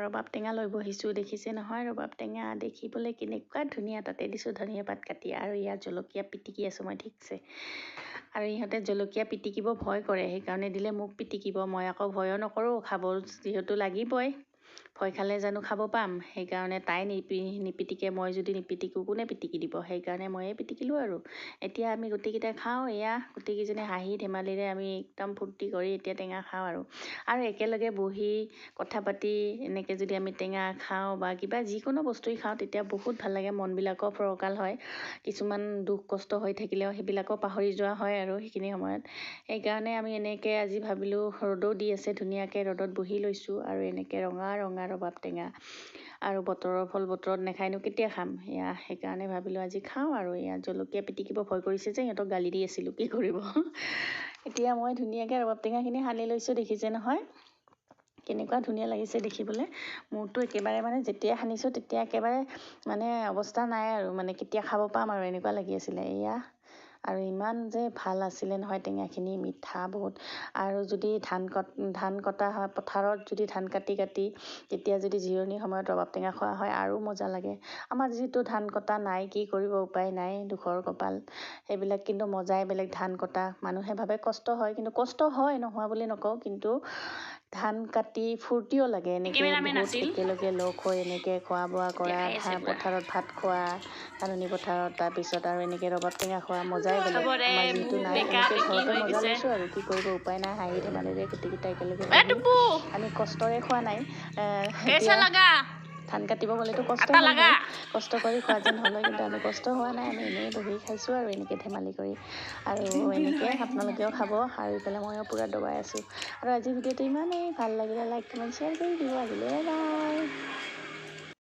ৰবাব টেঙা লৈ বহিছোঁ। দেখিছে নহয় ৰবাব টেঙা দেখিবলৈ কেনেকুৱা ধুনীয়া, তাতে দিছোঁ ধনিয়া পাত কাটি আৰু ইয়াত জলকীয়া পিটিকি আছোঁ মই ঠিকছে। আৰু ইহঁতে জলকীয়া পিটিকিব ভয় কৰে, সেইকাৰণে দিলে মোক পিটিকিব, মই আকৌ ভয়ো নকৰোঁ, খাব যিহেতু লাগিবই। ভয় খালে জানো খাব পাম, সেইকাৰণে তাই নিপিটিকে, মই যদি নিপিটিকোঁ কোনে পিটিকি দিব, সেইকাৰণে ময়ে পিটিকিলোঁ আৰু। এতিয়া আমি গোটেইকেইটা খাওঁ, এয়া গোটেইকেইজনী হাঁহি ধেমালিৰে আমি একদম ফূৰ্তি কৰি এতিয়া টেঙা খাওঁ আৰু একেলগে বহি কথা পাতি এনেকৈ যদি আমি টেঙা খাওঁ বা কিবা যিকোনো বস্তুৱেই খাওঁ তেতিয়া বহুত ভাল লাগে, মনবিলাকো ফৰকাল হয়। কিছুমান দুখ কষ্ট হৈ থাকিলেও সেইবিলাকো পাহৰি যোৱা হয় আৰু সেইখিনি সময়ত। সেইকাৰণে আমি এনেকৈ আজি ভাবিলোঁ, ৰ'দো দি আছে ধুনীয়াকৈ, ৰ'দত বহি লৈছোঁ আৰু এনেকৈ ৰঙা ৰঙা ৰবাব টেঙা আৰু বতৰৰ ফল বতৰত নাখায়নো কেতিয়া খাম, এয়া সেইকাৰণে ভাবিলোঁ আজি খাওঁ আৰু। এয়া জলকীয়া পিটিকিব ভয় কৰিছে যে সিহঁতক গালি দি আছিলোঁ, কি কৰিব। এতিয়া মই ধুনীয়াকৈ ৰবাব টেঙাখিনি সানি লৈছোঁ, দেখিছে নহয় কেনেকুৱা ধুনীয়া লাগিছে দেখিবলৈ। মোৰতো একেবাৰে মানে যেতিয়া সানিছোঁ তেতিয়া একেবাৰে মানে অৱস্থা নাই আৰু, মানে কেতিয়া খাব পাম আৰু এনেকুৱা লাগি আছিলে। এয়া আৰু ইমান যে ভাল আছিলে নহয় টেঙাখিনি, মিঠা বহুত। আৰু যদি ধান কটা হয় পথাৰত, যদি ধান কাটি তেতিয়া যদি জিৰণিৰ সময়ত ৰবাব টেঙা খোৱা হয় আৰু মজা লাগে। আমাৰ যিটো ধান কটা নাই, কি কৰিব, উপায় নাই, দুখৰ কপাল। সেইবিলাক কিন্তু মজাই বেলেগ। ধান কটা মানুহে ভাবে কষ্ট হয়, কিন্তু কষ্ট হয় নোহোৱা বুলি নকওঁ, কিন্তু ধান কাটি ফূৰ্তিও লাগে, এনেকৈ বহুত একেলগে লগ হৈ এনেকৈ খোৱা বোৱা কৰা, পথাৰত ভাত খোৱা, ধাননি পথাৰত, তাৰপিছত আৰু এনেকৈ ৰবাব টেঙা খোৱা মজাই বেলেগ। আমাৰ যিহেতু নাই, এনেকৈ ঘৰতে মজা লৈছোঁ আৰু, কি কৰিব উপায় নাই, হাঁহি ধেমালিৰে গোটেইকেইটা একেলগে বহি। আমি কষ্টৰে খোৱা নাই, এতিয়া ধান কাটিব গ'লেতো কষ্ট হ'ল হয়, কষ্ট কৰি খোৱা যেন হ'ল হয়, কিন্তু আমি কষ্ট হোৱা নাই, আমি এনেই বহি খাইছোঁ আৰু এনেকৈ ধেমালি কৰি। আৰু এনেকৈ আপোনালোকেও খাব, আৰু ইফালে ময়ো পূৰা দবাই আছোঁ। আৰু আজি ভিডিঅ'টো ইমানেই ভাল লাগিলে লাইক কমেণ্ট শ্বেয়াৰ কৰি দিব। আজিলৈ বাই বাই।